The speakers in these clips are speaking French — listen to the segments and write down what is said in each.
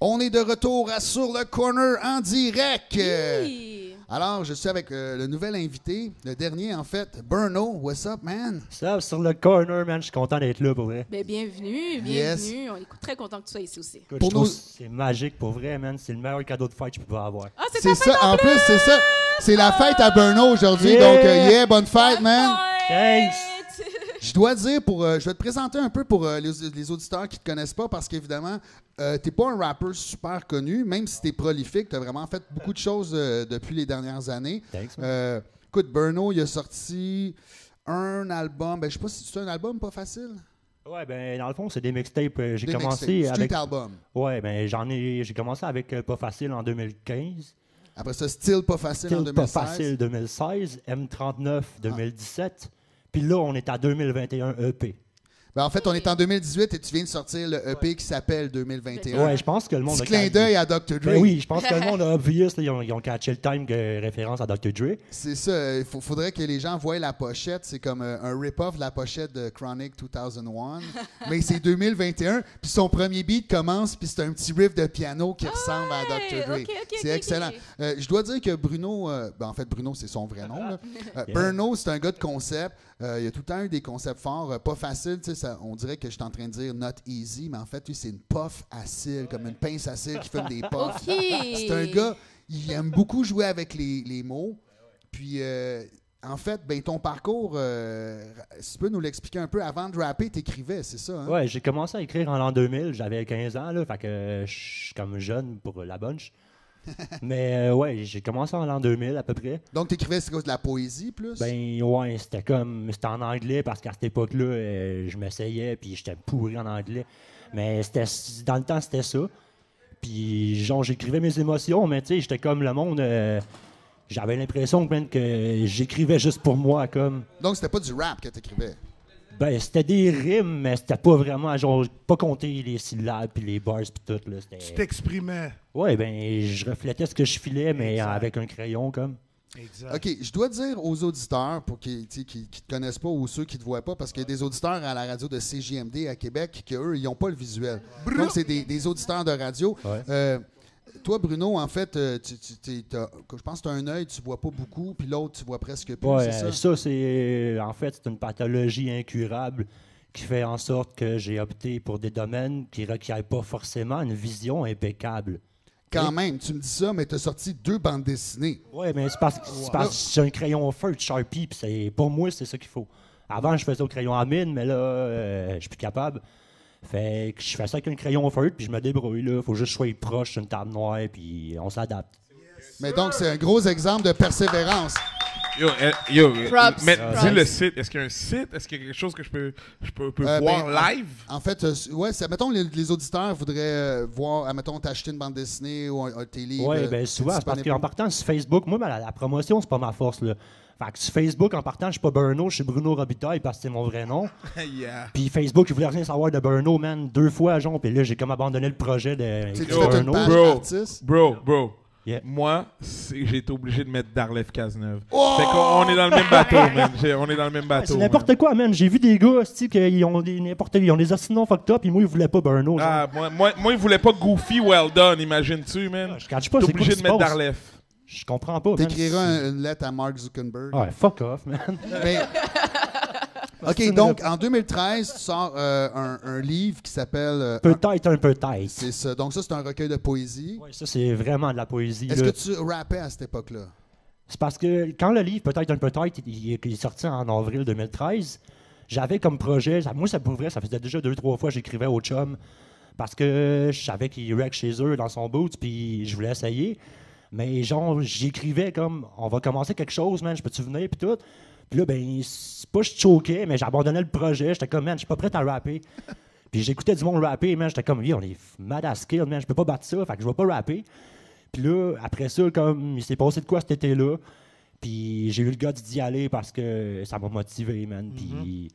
On est de retour à Sur le Corner en direct. Oui. Alors, je suis avec le nouvel invité, le dernier en fait, Burno. What's up, man? Ça, sur le corner, man, je suis content d'être là pour vrai. Ben, bienvenue, bienvenue. Yes. On est très content que tu sois ici aussi. Écoute, Pour je trouve nous- que c'est magique pour vrai, man. C'est le meilleur cadeau de fête que je pouvais avoir. Ah, c'est C'est ta fête ça, en plus, c'est ça. C'est la fête à Burno aujourd'hui, Yeah. donc yeah, bonne fête, man. Thanks. Je dois dire, je vais te présenter un peu pour les auditeurs qui ne te connaissent pas, parce qu'évidemment, t'es pas un rappeur super connu, même si t'es prolifique, t'as vraiment fait beaucoup de choses depuis les dernières années. Thanks, man. Écoute, Burno, il a sorti un album, je sais pas si c'est un album pas facile. Ouais, ben, dans le fond, c'est des mixtapes. J'ai Des commencé mixtapes, avec. street album. Ouais, ben, j'ai commencé avec Pas Facile en 2015. Après ça, Still pas facile en Still Pas 2016. Facile 2016. M39 2017. Puis là, on est à 2021 EP. Ben, en fait, on est en 2018 et tu viens de sortir le EP qui s'appelle 2021. Ouais, je pense que le monde Petit a clin catché. d'œil à Dr. Dre. Ben oui, je pense que le monde a obvious. Là, ils ont catché le time que référence à Dr. Dre. C'est ça. Il faudrait que les gens voient la pochette. C'est comme un rip-off de la pochette de Chronic 2001. Mais c'est 2021. Puis son premier beat commence, puis c'est un petit riff de piano qui ressemble à Dr. Dre. ok, C'est excellent. Je dois dire que Bruno, en fait, Bruno, c'est son vrai nom. Là. Burno, c'est un gars de concept. Il y a tout le temps eu des concepts forts, pas faciles. On dirait que je suis en train de dire not easy, mais en fait, lui, c'est une puff à cils, comme une pince à cils qui fait des puffs. OK. C'est un gars, il aime beaucoup jouer avec les mots. Puis, en fait, ton parcours, si tu peux nous l'expliquer un peu, avant de rapper, t'écrivais, c'est ça? Hein? Ouais, j'ai commencé à écrire en l'an 2000. J'avais 15 ans, là. Fait que je suis comme jeune pour la bunch. Mais ouais, j'ai commencé en l'an 2000 à peu près. Donc, t'écrivais, c'est quoi, de la poésie, plus? Ben ouais, c'était en anglais parce qu'à cette époque-là, je m'essayais puis j'étais pourri en anglais. Mais dans le temps, c'était ça. Puis genre, j'écrivais mes émotions, mais tu sais, j'étais comme le monde. J'avais l'impression que j'écrivais juste pour moi, comme. Donc, c'était pas du rap que t'écrivais? Ben, c'était des rimes, mais c'était pas vraiment, genre, pas compter les syllabes puis les bars puis tout, là. Tu t'exprimais. Ouais, ben, je reflétais ce que je filais, mais Exact. avec un crayon, comme. Exact. OK, je dois dire aux auditeurs, pour qui ne te connaissent pas ou ceux qui ne te voient pas, parce qu'il y a des auditeurs à la radio de CJMD à Québec qui, eux, ils n'ont pas le visuel. Donc, c'est des auditeurs de radio. Ouais. Toi, Bruno, en fait, je pense que tu as un œil, tu vois pas beaucoup, puis l'autre, tu vois presque plus, Ouais, c'est ça? en fait, c'est une pathologie incurable qui fait en sorte que j'ai opté pour des domaines qui ne requièrent pas forcément une vision impeccable. Quand même, tu me dis ça, mais tu as sorti 2 bandes dessinées. Oui, mais c'est parce que j'ai un crayon feutre Sharpie, puis pour moi, c'est ça qu'il faut. Avant, je faisais au crayon à mine, mais là, je suis plus capable. Fait que je fais ça avec un crayon feutre, puis je me débrouille, là. Faut juste que je sois proche d'une table noire, puis on s'adapte. Mais donc, c'est un gros exemple de persévérance. Props. Mais Props. dis le site. Est-ce qu'il y a un site? Est-ce qu'il y a quelque chose que je peux voir live? En fait, ouais, mettons, les auditeurs voudraient voir, mettons, t'acheter une bande dessinée ou tes livres. Oui, bien souvent, c'est parce qu'en partant sur Facebook, moi, la promotion, c'est pas ma force, là. Fait que sur Facebook, en partant, je suis pas Burno, je suis Bruno Robitaille parce que c'est mon vrai nom. Yeah. Puis Facebook, je voulais rien savoir de Burno, man, 2 fois, genre, puis là, j'ai comme abandonné le projet de Tu écrire fais une Burno. page Bro. artiste. Bro. Yeah. Moi, j'ai été obligé de mettre Darlef Cazeneuve. Fait qu'on est dans le même bateau, man. On est dans le même bateau. C'est n'importe quoi, man. J'ai vu des gars, qui ont des assinons fucked up, et moi, ils voulaient pas Burno. genre. Ah, moi, il voulait pas Goofy Well Done, imagine-tu, man? Je catch pas, T'es c'est quoi obligé qui de se mettre passe? Darlef. Je comprends pas, man. T'écriras une lettre à Mark Zuckerberg. Ouais, fuck off, man. Mais- OK, donc, en 2013, tu sors un livre qui s'appelle... Peut-être un peut-être. c'est ça. Donc, ça, c'est un recueil de poésie. Ouais, ça, c'est vraiment de la poésie. Est-ce là. que tu rappais à cette époque-là? C'est parce que quand le livre Peut-être un peut-être, il est sorti en avril 2013, j'avais comme projet, moi, ça pour vrai, ça faisait déjà 2-3 fois que j'écrivais au chum, parce que je savais qu'il wreck chez eux dans son boot, puis je voulais essayer. Mais genre, j'écrivais comme, on va commencer quelque chose, man, je peux-tu venir, puis tout. Puis là, ben, c'est pas je choquais, mais j'abandonnais le projet. J'étais comme, man, je suis pas prêt à rapper. Puis j'écoutais du monde rapper, man, j'étais comme, on est mad à skill, man, je peux pas battre ça, fait que je vais pas rapper. Puis là, après ça, comme, il s'est passé de quoi cet été-là. Puis j'ai eu le gars d'y aller parce que ça m'a motivé, man. Puis,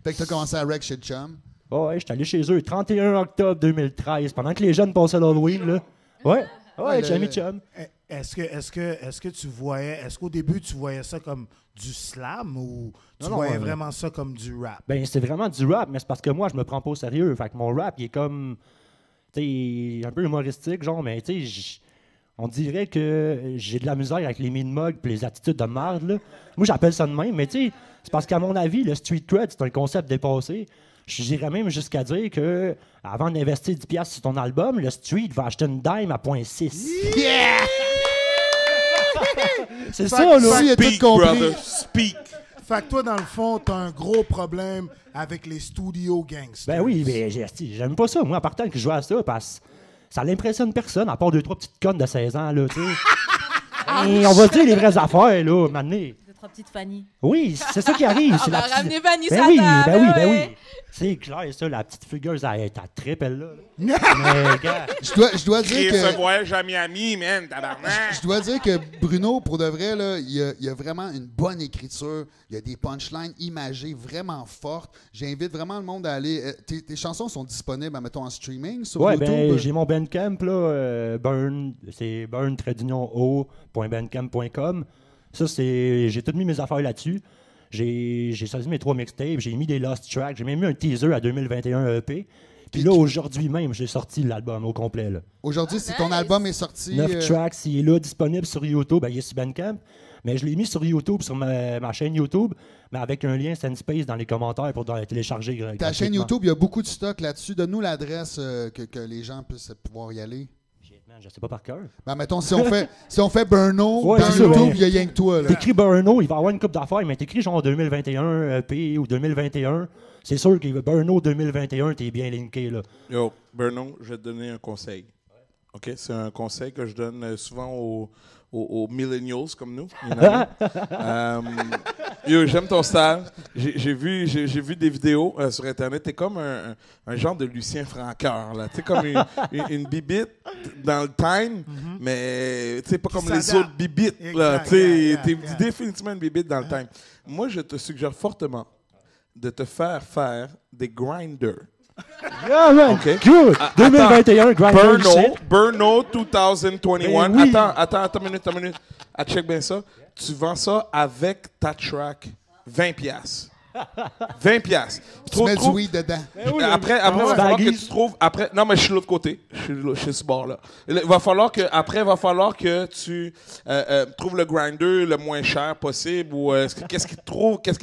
Fait que t'as commencé à wreck chez Chum. ouais, j'étais allé chez eux, 31 octobre 2013, pendant que les jeunes passaient l'Halloween, là. Ouais, Ouais, j'ai mis chum. Est-ce que tu voyais, est-ce qu'au début tu voyais ça comme du slam ou tu Non, voyais vraiment ça comme du rap? Ben, c'est vraiment du rap, mais c'est parce que moi, je me prends pas au sérieux. Fait que mon rap, il est comme. tu sais, un peu humoristique, genre, mais tu sais, on dirait que j'ai de la misère avec les mid-mugs et les attitudes de merde, là. Moi, j'appelle ça de même, mais tu sais, c'est parce qu'à mon avis, le street cred, c'est un concept dépassé. J'irais même jusqu'à dire que avant d'investir 10$ sur ton album, le street va acheter une dime à 0.6. Yeah! C'est ça, là. Si, il a tout Speak, compris. brother, speak. Fait que toi, dans le fond, t'as un gros problème avec les studios gangsters. Ben oui, mais j'aime pas ça. Moi, en partant que je joue à ça, parce que ça l'impressionne personne, à part 2-3 petites connes de 16 ans, là, tu sais. Et on va dire les vraies affaires, là, maintenant. Deux, trois petites Fanny. Oui, c'est ça qui arrive. On c'est va la petite- ramener Fanny Ben sur oui, la table, ben oui, ben ouais. oui. C'est clair, ça, la petite fugueuse, elle trippe, elle, là. Mais, gars, Je dois dire Et que... ce voyage à Miami, man, tabarnak. Je dois dire que Bruno, pour de vrai, là, il y a vraiment une bonne écriture. Il y a des punchlines imagées vraiment fortes. J'invite vraiment le monde à aller. Tes chansons sont disponibles, mettons, en streaming sur ouais, YouTube. ben, j'ai mon Bandcamp, là, Burn, c'est burn-o.bandcamp.com. Ça, c'est. J'ai toutes mis mes affaires là-dessus. J'ai choisi mes 3 mixtapes, j'ai mis des lost tracks, j'ai même mis un teaser à 2021 EP. Puis là, aujourd'hui même, j'ai sorti l'album au complet, là. Aujourd'hui, si ton Nice. album est sorti. 9 tracks, il est là, disponible sur YouTube. Ben, il est sur Bandcamp. Mais je l'ai mis sur YouTube, sur ma chaîne YouTube, mais avec un lien Sandspace dans les commentaires pour télécharger. Ta chaîne gratuitement. YouTube, il y a beaucoup de stock là-dessus. Donne-nous l'adresse que les gens puissent pouvoir y aller. Shit, man, je sais pas par cœur. Ben, mettons, si on fait Burno, Ouais, dans c'est ça, YouTube, ben, il y a rien que toi. Là. T'écris Burno, il va avoir une coupe d'affaires, mais t'écris genre 2021 EP ou 2021. C'est sûr que Burno 2021, t'es bien linké, là. Yo, Bernon, je vais te donner un conseil. OK? C'est un conseil que je donne souvent aux millennials comme nous. You know? Yo, j'aime ton style. J'ai vu des vidéos sur Internet. T'es comme un genre de Lucien Francoeur, là. T'es comme une bibite dans le time, mais t'sais, pas comme les s'adapte. autres bibites, là. Exact, T'es yeah. définitivement une bibite dans le time. Moi, je te suggère fortement de te faire des grinders. Yeah, man! OK. Good! 2021, Grinder shit. Burno 2021. Ben oui. Attends, une minute. Check bien ça. Tu vends ça avec ta track 20$. 20$. Tu mets du weed dedans. Après, il va falloir que Baggies. tu trouves. Après, non, mais je suis de l'autre côté. Je suis ce bord-là. Il va falloir que tu trouves le grinder le moins cher possible ou qu'est-ce qui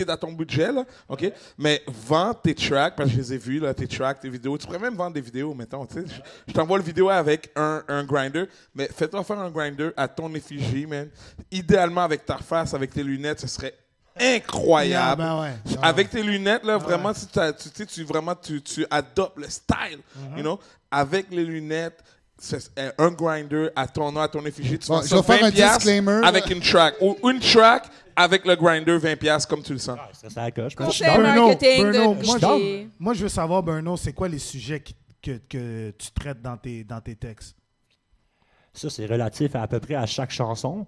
est à ton budget, là. OK? Mais vends tes tracks, parce que je les ai vus, là, tes tracks, tes vidéos. Tu pourrais même vendre des vidéos, mettons. Tu sais. Je t'envoie le vidéo avec un grinder, mais fais-toi faire un grinder à ton effigie, man. Idéalement avec ta face, avec tes lunettes, ce serait incroyable. Yeah, ben ouais. Avec tes lunettes, là, vraiment, tu adoptes le style, you know? Avec les lunettes, c'est un grinder à ton nom, à ton effigie. Tu Bon, vends je ça vais faire un 20$ disclaimer. avec une track. Ou une track avec le grinder 20$ comme tu le sens. Ça coche. Conseil Burno, marketing Burno, de moi, Boucher. Moi, je veux savoir, Burno, c'est quoi les sujets que tu traites dans tes textes? Ça, c'est relatif à peu près à chaque chanson.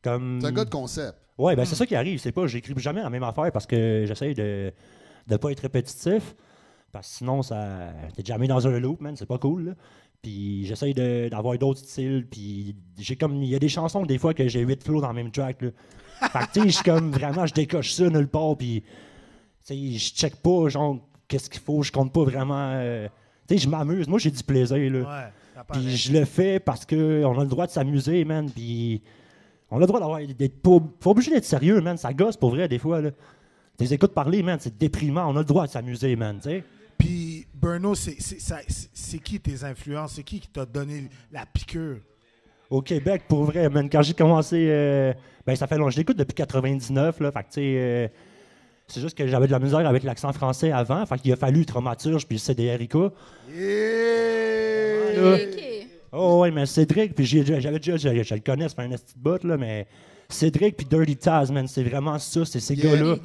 Comme... C'est un gars de concept. Ouais, ben c'est ça qui arrive. C'est pas, j'écris jamais la même affaire parce que j'essaie de ne pas être répétitif. Parce que sinon, t'es jamais dans un loop, man. C'est pas cool, là. Puis j'essaie d'avoir d'autres styles. Puis il y a des chansons, des fois, que j'ai 8 flows dans le même track, là. Fait que, tu sais, je suis comme vraiment, je décoche ça nulle part. Puis, tu sais, je check pas, genre, qu'est-ce qu'il faut. Je compte pas vraiment. Tu sais, je m'amuse. Moi, j'ai du plaisir, là. Ouais, ça paraît. Puis je le fais parce qu'on a le droit de s'amuser, man. Puis on a le droit d'être pas obligé d'être sérieux, man. Ça gosse pour vrai, des fois, là. Tes écoutes parler, man, c'est déprimant. On a le droit de s'amuser, man, tu sais. Puis, Burno, c'est qui tes influences? C'est qui t'a donné la piqûre? Au Québec, pour vrai, man, quand j'ai commencé, ben ça fait longtemps. Je l'écoute depuis 99, là. Fait que, tu sais, c'est juste que j'avais de la misère avec l'accent français avant. Fait qu'il a fallu Traumaturge puis le CDRIK. Ok. Oh, ouais, mais Cédric, puis j'avais déjà, je le connais, c'est pas un petit bot, là, mais Cédric puis Dirty Taz, man, c'est vraiment ça, c'est ces gars-là.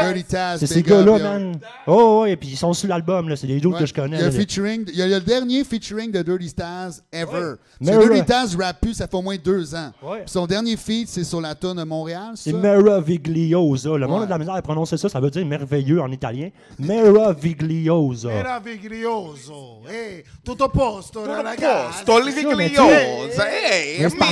Dirty Taz, C'est ces big up, gars-là, yo. man. Oh, ouais, puis ils sont sur l'album, là. C'est des doutes Ouais. que je connais. Il y a, là. il y a le dernier featuring de Dirty Taz ever. Ouais. Parce que Mera. Dirty Taz rappe plus, ça fait au moins 2 ans. Ouais. Puis son dernier feat, c'est sur la tonne de Montréal, C'est ça? Meravigliosa. Le monde Ouais. a de la misère à prononcer ça, ça veut dire merveilleux en italien. Meravigliosa. Meraviglioso. Hey, tutto posto, ragazzi. Sto livigliosa, hey, Mais c'est pas-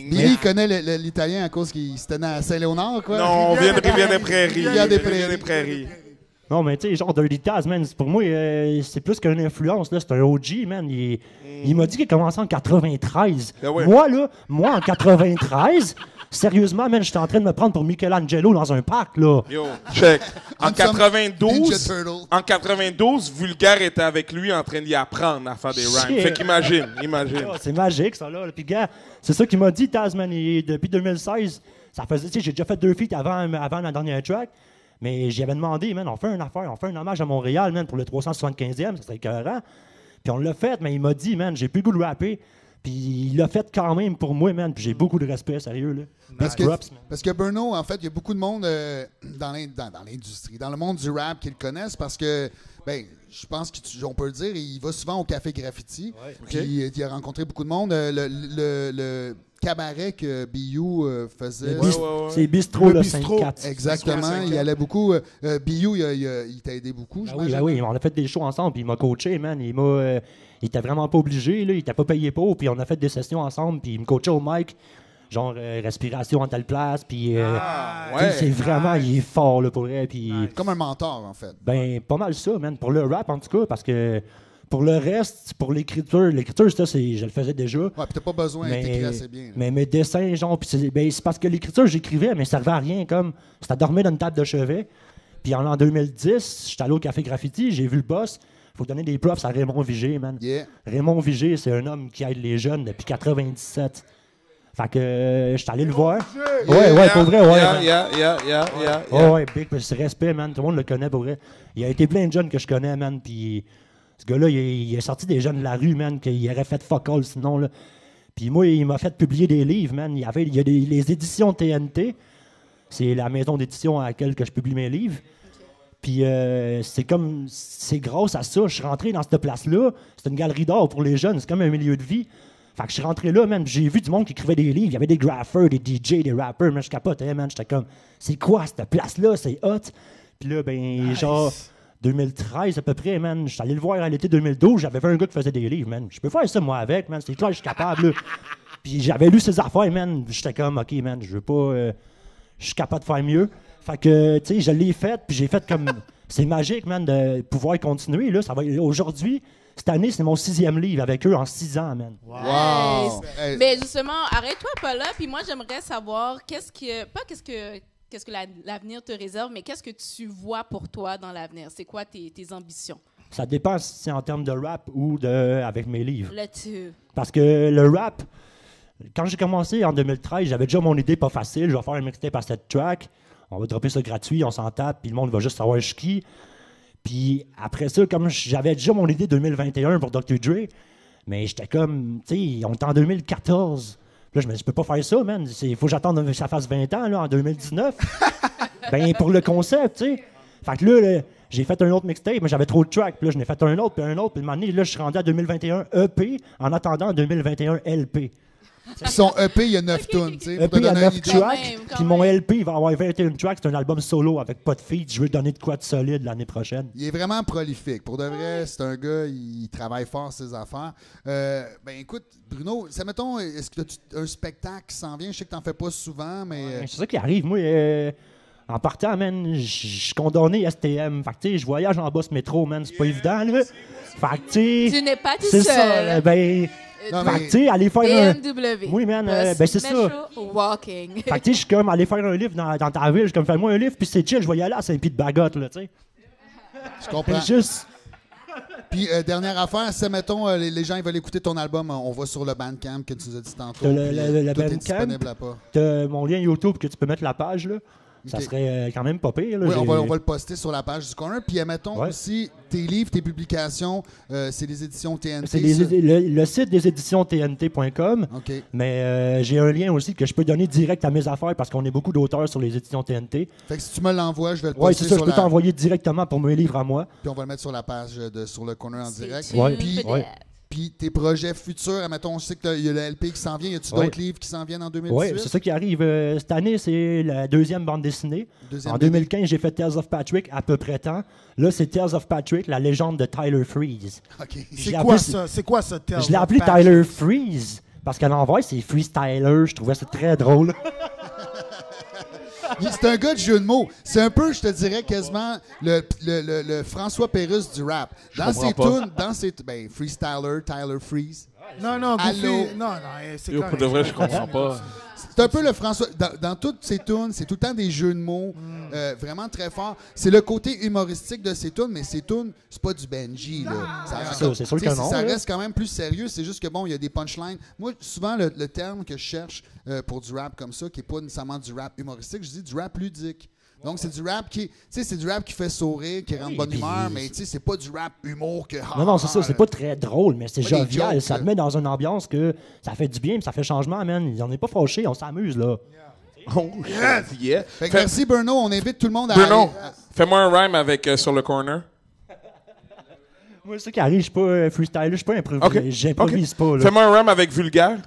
Billy connaît l'italien à cause qu'il se tenait à Saint-Léonard, quoi. Non, on vient de Rivière-des-Prairies. Rivière-des-Prairies. Prairies. Non, mais tu sais, genre Dirty Taz, man, pour moi, c'est plus qu'une influence, là. C'est un OG, man. Il m'a dit qu'il a commencé en 93. Ah ouais. Moi, en 93, sérieusement, man, j'étais en train de me prendre pour Michelangelo dans un parc, là. Yo, check. En Ninja 92, Turtle. en 92, Vulgaire était avec lui en train d'y apprendre à faire des rhymes. Shit. Fait qu'imagine. Ah, c'est magique, ça, là. Puis, gars, c'est ça qu'il m'a dit, Taz, man. Depuis 2016, ça faisait, tu sais, j'ai déjà fait 2 feats avant la dernière track. Mais j'avais demandé, man, on fait une affaire, on fait un hommage à Montréal, man, pour le 375e, ça serait écœurant. Puis on l'a fait, mais il m'a dit, man, j'ai plus le goût de rapper. Puis il l'a fait quand même pour moi, man. Puis j'ai beaucoup de respect, sérieux, là. Parce que, Props, man. parce que Bruno, en fait, il y a beaucoup de monde dans l'industrie, dans le monde du rap qui le connaissent parce que, ben, je pense qu'on peut le dire, il va souvent au Café Graffiti. Puis il a rencontré beaucoup de monde. Le cabaret que BU faisait. C'est Bistro, Le le bistrot. 5-4. Exactement, il allait beaucoup. BU, il t'a aidé beaucoup, j'imagine. Oui, on a fait des shows ensemble, puis il m'a coaché, man. Il était vraiment pas obligé, là. Il était pas payé pour, puis on a fait des sessions ensemble, puis il me coachait au mic, genre respiration en telle place, puis tu sais, c'est vraiment, il est fort, là, pour vrai, puis... Comme un mentor, en fait. Ben, pas mal ça, man. Pour le rap, en tout cas, parce que pour le reste, pour l'écriture, ça, je le faisais déjà. Ouais, puis t'as pas besoin d'écrire assez bien. Mais mes dessins, genre, puis c'est parce que l'écriture, j'écrivais, mais ça servait à rien, comme, c'était dormir dans une table de chevet. Puis en 2010, j'étais allé au Café Graffiti, j'ai vu le boss. Faut donner des props à Raymond Vigé, man. Yeah. Raymond Vigé, c'est un homme qui aide les jeunes depuis 97. Fait que j'étais allé le voir. Ouais, pour vrai, ouais. Yeah. Ouais, big, c'est respect, man. Tout le monde le connaît, pour vrai. Il y a été plein de jeunes que je connais, man. Puis ce gars-là, il est sorti des jeunes de la rue, man, qu'il aurait fait fuck all sinon, là. Puis moi, il m'a fait publier des livres, man. Il y a les éditions TNT. C'est la maison d'édition à laquelle que je publie mes livres. Puis c'est grâce à ça, je suis rentré dans cette place-là. C'est une galerie d'art pour les jeunes, c'est comme un milieu de vie. Fait que je suis rentré là, man, j'ai vu du monde qui écrivait des livres. Il y avait des graffeurs, des DJ, des rappers, mais je capotais, man. J'étais comme, c'est quoi cette place-là? C'est hot. Puis là, ben, genre, 2013 à peu près, man, je suis allé le voir à l'été 2012. J'avais vu un gars qui faisait des livres, man. Je peux faire ça, moi, avec, man. C'est clair, je suis capable, là. Puis j'avais lu ses affaires, man. J'étais comme, OK, man, je veux pas... je suis capable de faire mieux. Fait que, tu sais, je l'ai fait, puis j'ai fait comme... C'est magique, man, de pouvoir continuer, là. Ça va... Aujourd'hui, cette année, c'est mon 6e livre avec eux en 6 ans, man. Wow! Nice. Mais justement, arrête-toi pas là, puis moi, j'aimerais savoir qu'est-ce que l'avenir te réserve, mais qu'est-ce que tu vois pour toi dans l'avenir? C'est quoi tes ambitions? Ça dépend si c'est en termes de rap ou avec mes livres. Là-dessus. Parce que le rap, quand j'ai commencé en 2013, j'avais déjà mon idée pas facile. Je vais faire un mixtape à cette track. On va dropper ça gratuit, on s'en tape, puis le monde va juste savoir je suis qui. Puis après ça, comme j'avais déjà mon idée 2021 pour Dr. Dre, mais j'étais comme, tu sais, on est en 2014. Là, je me dis, je peux pas faire ça, man. Il faut que j'attende que ça fasse 20 ans, là, en 2019. Ben, pour le concept, tu sais. Fait que là, j'ai fait un autre mixtape, mais j'avais trop de tracks. Puis là, je n'ai fait un autre, puis un autre. Puis à un moment donné, là, je suis rendu à 2021 EP en attendant 2021 LP. Son EP, il y a 9 tunes, tu sais, pour te EP, il y a donner 9 une idée. tracks. Quand Puis mon même. LP, il va avoir 21 tracks. C'est un album solo avec pas de feat. Je veux donner de quoi de solide l'année prochaine. Il est vraiment prolifique. Pour de vrai, c'est un gars, il travaille fort ses affaires. Ben écoute, Bruno, mettons, est-ce que tu as un spectacle qui s'en vient? Je sais que tu n'en fais pas souvent, mais... C'est ça qui arrive. Moi, en partant, man, je suis condamné STM. Fait que, tu sais, je voyage en bus métro, man. C'est pas évident, là. Fait que, tu sais... Tu n'es pas tout C'est seul. ça. Ben... Non, Fait mais- que, tu sais, aller faire BMW. Oui, man, Bus, ben, c'est ça. metro, walking. Fait que, tu sais, je suis comme aller faire un livre dans ta ville. Je suis comme, fais-moi un livre, puis c'est chill, je vais y aller à Saint-Pied-de-Bagotte, là, tu sais. Je comprends. Juste... Puis, dernière affaire, si, mettons, les gens ils veulent écouter ton album, on va sur le Bandcamp que tu nous as dit tantôt. T'as puis, le tout est Bandcamp. disponible là-bas. T'as mon lien YouTube que tu peux mettre la page, là. Ça Ok. serait quand même pas pire, là. Oui, J'ai- on va le poster sur la page du corner. Puis, mettons Ouais. aussi, tes livres, tes publications, c'est les éditions TNT. C'est ça? le site des éditions TNT.com. OK. Mais j'ai un lien aussi que je peux donner direct à mes affaires parce qu'on est beaucoup d'auteurs sur les éditions TNT. Fait que si tu me l'envoies, je vais le Oui, poster c'est ça, je sur peux la... t'envoyer directement pour mes livres à moi. Puis on va le mettre sur la page sur le corner en direct. C'est Ouais. une Puis- vedette. ouais. Puis tes projets futurs, mettons, je sais qu'il y a le LP qui s'en vient. Y a-tu Ouais. d'autres livres qui s'en viennent en 2018? Oui, c'est ça qui arrive. Cette année, c'est la deuxième bande dessinée. Deuxième En 2015, j'ai fait Tales of Patrick à peu près temps. Là, c'est Tales of Patrick, la légende de Tyler Freeze. OK. Je C'est l'ai quoi appelé- ça? C'est quoi ça? Je l'ai appelé Tyler Freeze parce qu'à l'envers, c'est Freestyler. Je trouvais ça très drôle. C'est un gars de jeu de mots. C'est un peu, je te dirais, quasiment le François Pérusse du rap. Dans ses tunes, ben, Freestyler, Tyler Freeze. Non, Goofy. Allô? Non, c'est Yo, pour de vrai, je comprends pas. C'est un peu le François. Dans toutes ses tunes, c'est tout le temps des jeux de mots vraiment très forts. C'est le côté humoristique de ses tunes, mais ses tunes, c'est pas du Benji. C'est sûr que non. Ça reste quand même plus sérieux. C'est juste que bon, il y a des punchlines. Moi, souvent, le terme que je cherche pour du rap comme ça, qui n'est pas nécessairement du rap humoristique, je dis du rap ludique. Donc, c'est du rap qui fait sourire, qui rend de bonne humeur, mais c'est pas du rap humour que... Non, c'est ça, c'est pas très drôle, mais c'est Pas des jovial. jokes, Ça te met dans une ambiance que ça fait du bien, ça fait changement, man. On n'est pas fâchés, on s'amuse, là. Oh, yeah. Fait que merci, Bruno. On invite tout le monde à... Bruno, fais-moi un rhyme avec Sur le corner. Moi, c'est ça qui arrive, je suis pas freestyler, je suis pas improvisé. Okay. J'improvise pas, là. Fais-moi un rhyme avec vulgaire.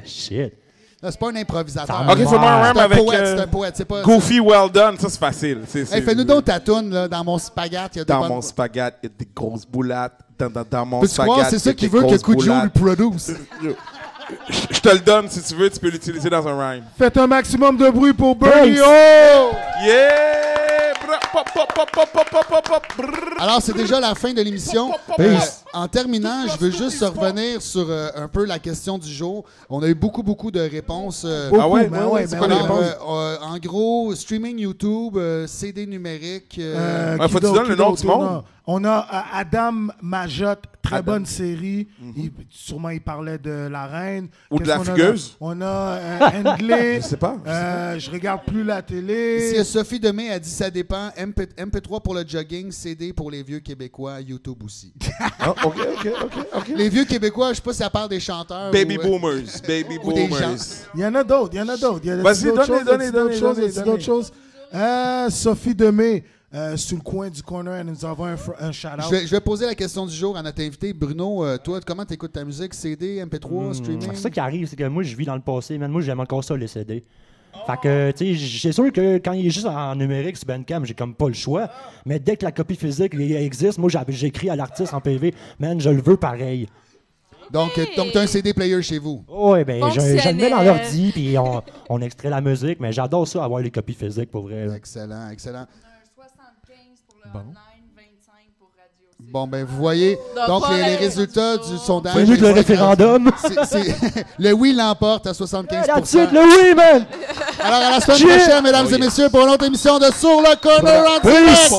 Shit. Non, c'est pas un improvisateur. Ok, fais-moi un rhyme avec C'est un poète, c'est pas... Goofy Well Done. Ça, c'est facile. Hey, fais-nous donc ta toune, là, dans mon spaghette. Dans mon spaghette, il y a des grosses boulattes. Dans mon Peux-tu croire, spaghette, c'est ça il y a qu'il des veut que grosses Kujo lui boulattes. produce. Je te le donne si tu veux, tu peux l'utiliser dans un rhyme. Faites un maximum de bruit pour Bernie. Thanks. Oh! Yeah! Pop, pop, pop, pop, pop, pop, pop, pop. Brrr. Alors, c'est déjà la fin de l'émission. Peace. En terminant, je veux juste revenir sur un peu la question du jour. On a eu beaucoup de réponses. Ah ouais? C'est quoi les Alors, réponses? en gros, streaming YouTube, CD numérique. Faut que tu donnes le nom du monde. On a Adam Majotte, très bonne série. Sûrement, il parlait de la reine. Ou de la Qu'est-ce qu'on a fugueuse. On a Handley. Je sais pas. Je regarde plus la Ici, télé. Sophie Demey a dit ça dépend. MP3 pour le jogging, CD pour les vieux Québécois, YouTube aussi. Ah, OK. Les vieux Québécois, je sais pas si ça parle des chanteurs. Baby ou, boomers. Baby ou des boomers. gens. Il y en a d'autres. Vas-y, donnez. D'autres choses. Sophie Demey, sur le coin du corner, elle nous envoie un shout-out. Je vais poser la question du jour à notre invité. Bruno, toi, comment tu écoutes ta musique? CD, MP3, streaming? C'est ça qui arrive, c'est que moi, je vis dans le passé, man. Moi, j'aime encore ça, les CD. Fait que, tu sais, c'est sûr que quand il est juste en numérique sur Bandcamp, j'ai comme pas le choix. Mais dès que la copie physique existe, moi, j'écris à l'artiste en PV, man, je le veux pareil. Donc tu as un CD player chez vous? Ouais, ben, je le mets dans Fonctionnel. l'ordi, puis on extrait la musique, mais j'adore ça, avoir les copies physiques, pour vrai. Là. Excellent. Un 75 pour le online, 25 pour radio. Bon, ben, vous voyez, donc les résultats du sondage... C'est mieux que le référendum. Le oui l'emporte à 75%. Là-dessus, le oui, man! Alors, à la semaine prochaine, mesdames et messieurs, pour une autre émission de Sur le Corner en direct.